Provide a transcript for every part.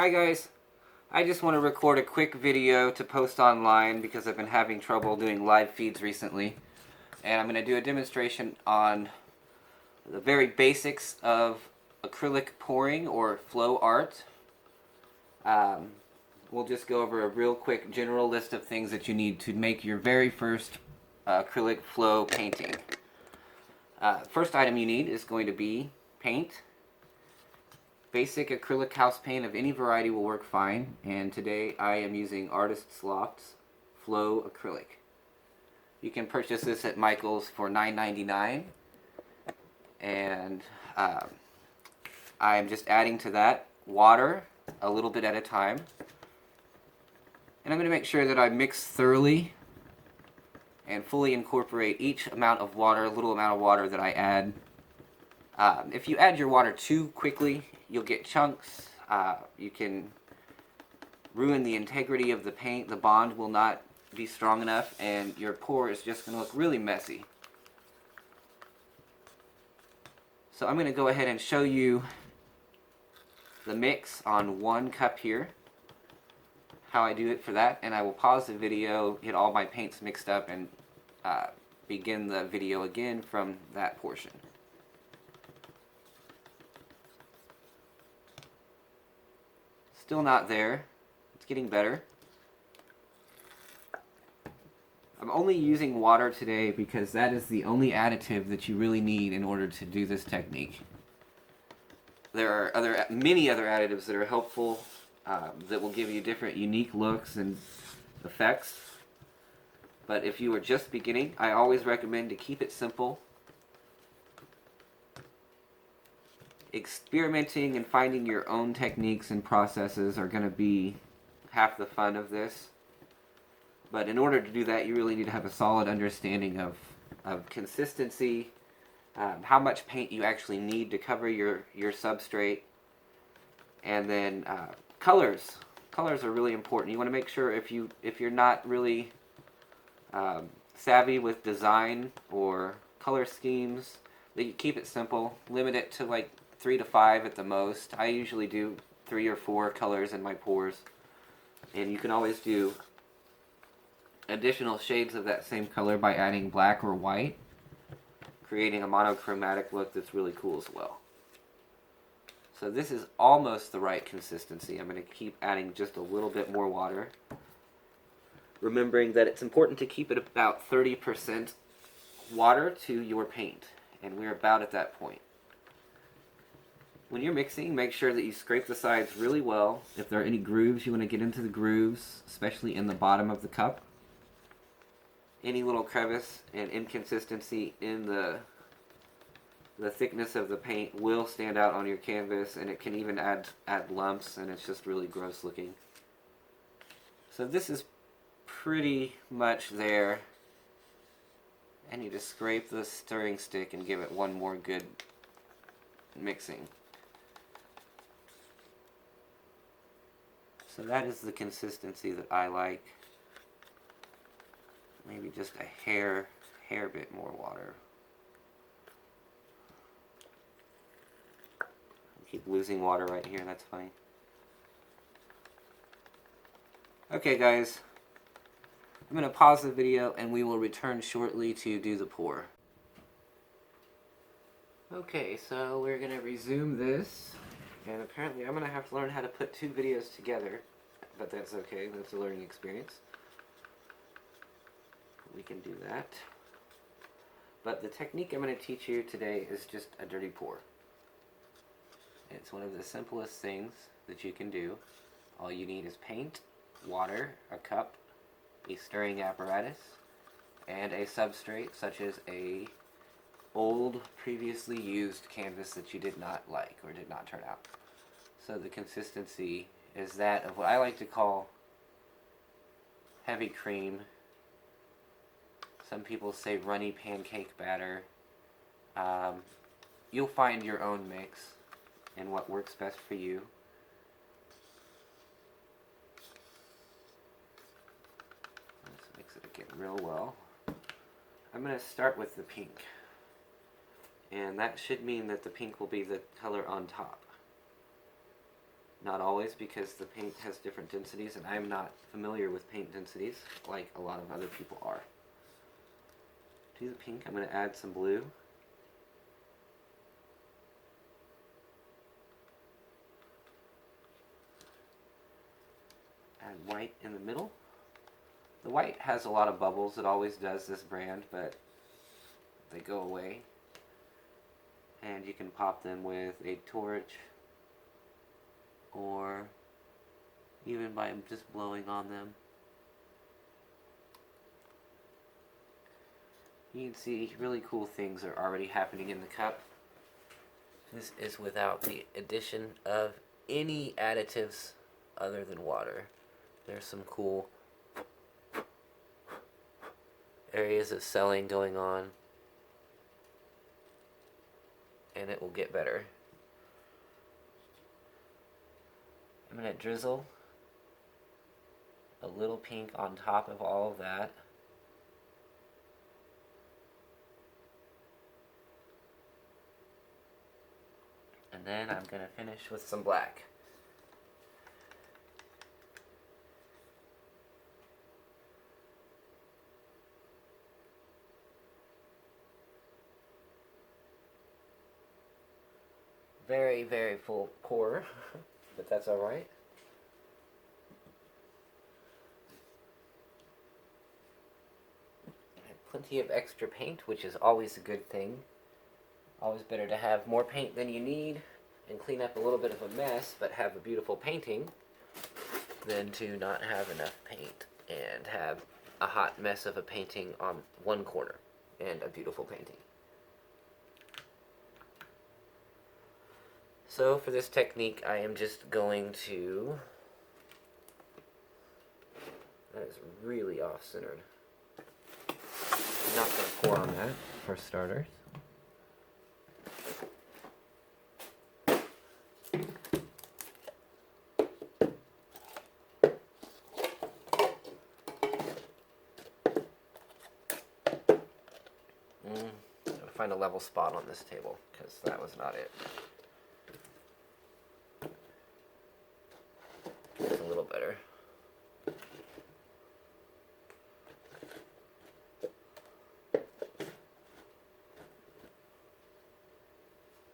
Hi guys, I just want to record a quick video to post online because I've been having trouble doing live feeds recently. And I'm going to do a demonstration on the very basics of acrylic pouring or flow art. We'll just go over a real quick general list of things that you need to make your very first acrylic flow painting. First item you need is going to be paint. Basic acrylic house paint of any variety will work fine, and today I am using Artist's Loft's Flow Acrylic. You can purchase this at Michael's for $9.99, and I'm just adding to that water a little bit at a time. And I'm going to make sure that I mix thoroughly and fully incorporate each amount of water, little amount of water that I add. If you add your water too quickly, you'll get chunks. You can ruin the integrity of the paint. The bond will not be strong enough, and your pour is just going to look really messy. So I'm going to go ahead and show you the mix on 1 cup here, how I do it for that, and I will pause the video, get all my paints mixed up, and begin the video again from that portion. Still not there. It's getting better. I'm only using water today because that is the only additive that you really need in order to do this technique. There are many other additives that are helpful, that will give you different unique looks and effects. But if you are just beginning, I always recommend to keep it simple. Experimenting and finding your own techniques and processes are going to be half the fun of this. But in order to do that, you really need to have a solid understanding of consistency, how much paint you actually need to cover your substrate, and then colors. Colors are really important. You want to make sure if you're not really savvy with design or color schemes, that you keep it simple. Limit it to like 3 to 5 at the most. I usually do 3 or 4 colors in my pours, and you can always do additional shades of that same color by adding black or white, creating a monochromatic look that's really cool as well. So this is almost the right consistency. I'm going to keep adding just a little bit more water, remembering that it's important to keep it about 30% water to your paint, and we're about at that point. When you're mixing, make sure that you scrape the sides really well. If there are any grooves, you want to get into the grooves, especially in the bottom of the cup. Any little crevice and inconsistency in the thickness of the paint will stand out on your canvas, and it can even add lumps, and it's just really gross looking. So this is pretty much there. I need to scrape the stirring stick and give it one more good mixing. So that is the consistency that I like. Maybe just a hair bit more water. I keep losing water right here, that's fine. Okay guys, I'm going to pause the video and we will return shortly to do the pour. Okay, so we're going to resume this, and apparently I'm going to have to learn how to put 2 videos together, but that's okay, that's a learning experience. We can do that. But the technique I'm going to teach you today is just a dirty pour. It's one of the simplest things that you can do. All you need is paint, water, a cup, a stirring apparatus, and a substrate such as a old, previously used canvas that you did not like or did not turn out. So the consistency is that of what I like to call heavy cream. Some people say runny pancake batter. You'll find your own mix and what works best for you. Let's mix it again real well. I'm going to start with the pink. And that should mean that the pink will be the color on top. Not always, because the paint has different densities, and I'm not familiar with paint densities like a lot of other people are. To the pink, I'm going to add some blue. Add white in the middle. The white has a lot of bubbles. It always does, this brand, but they go away. And you can pop them with a torch, or even by just blowing on them. You can see really cool things are already happening in the cup. This is without the addition of any additives other than water. There's some cool areas of selling going on, and it will get better. I'm going to drizzle a little pink on top of all of that. And then I'm going to finish with some black. Very, very full pour, but that's alright. Plenty of extra paint, which is always a good thing. Always better to have more paint than you need and clean up a little bit of a mess, but have a beautiful painting, than to not have enough paint and have a hot mess of a painting on one corner and a beautiful painting. So for this technique, I am just going to... That is really off-centered. I'm not going to pour on that, for starters. Find a level spot on this table, because that was not it. It's a little better.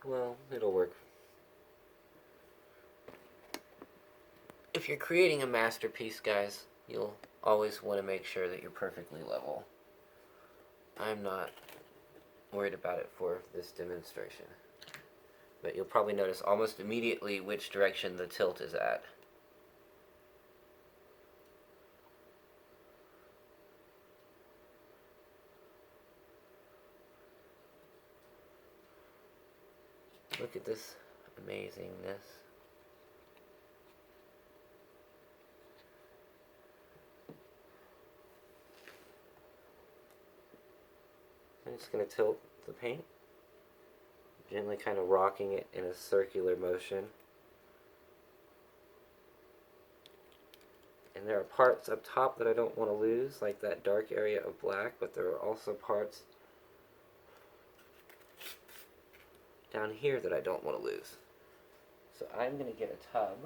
Well, it'll work. If you're creating a masterpiece, guys, you'll always want to make sure that you're perfectly level. I'm not worried about it for this demonstration. But you'll probably notice almost immediately which direction the tilt is at. Look at this amazingness. I'm just going to tilt the paint, gently kind of rocking it in a circular motion. And there are parts up top that I don't want to lose, like that dark area of black, but there are also parts down here that I don't want to lose. So I'm going to get a tub.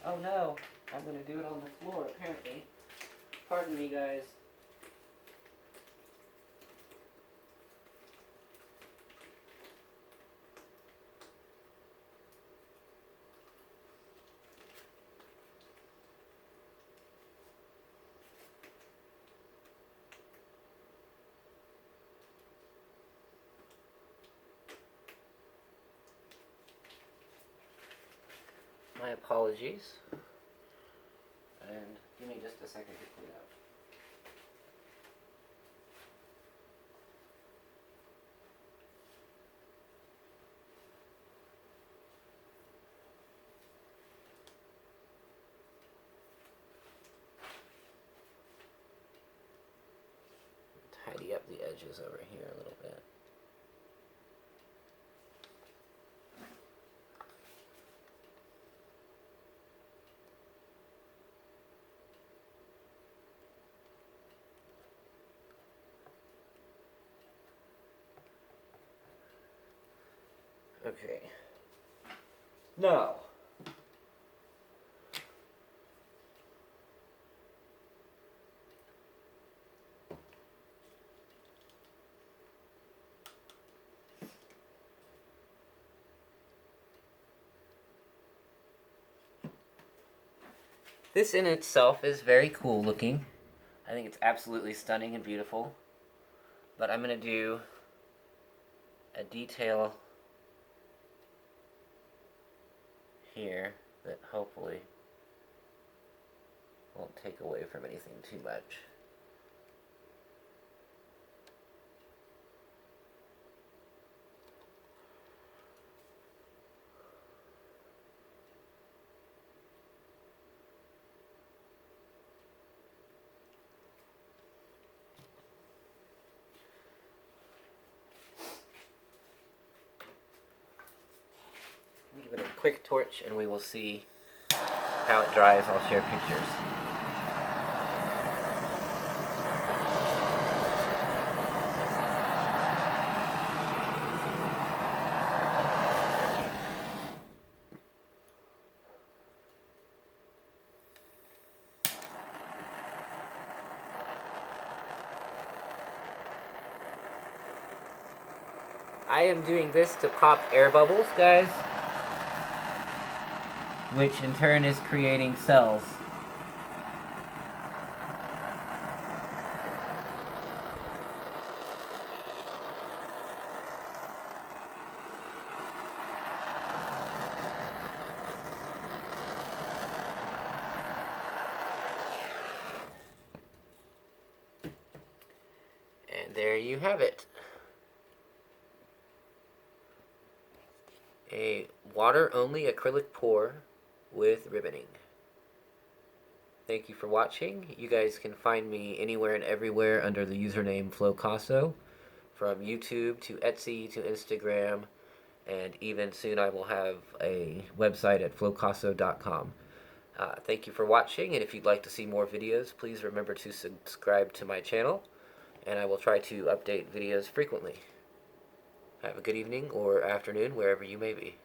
Oh no, I'm going to do it on the floor apparently. Pardon me, guys. My apologies, and give me just a second to clean up. Tidy up the edges over here a little bit. Okay. Now, This in itself is very cool looking. I think it's absolutely stunning and beautiful. But I'm going to do a detail here that hopefully won't take away from anything too much. Give it a quick torch and we will see how it dries. I'll share pictures. I am doing this to pop air bubbles, guys, which in turn is creating cells. And there you have it. A water-only acrylic pour with ribboning. Thank you for watching. You guys can find me anywhere and everywhere under the username Flowcasso, from YouTube to Etsy to Instagram, and even soon I will have a website at flowcasso.com. Thank you for watching, and if you'd like to see more videos, please remember to subscribe to my channel, and I will try to update videos frequently. Have a good evening or afternoon, wherever you may be.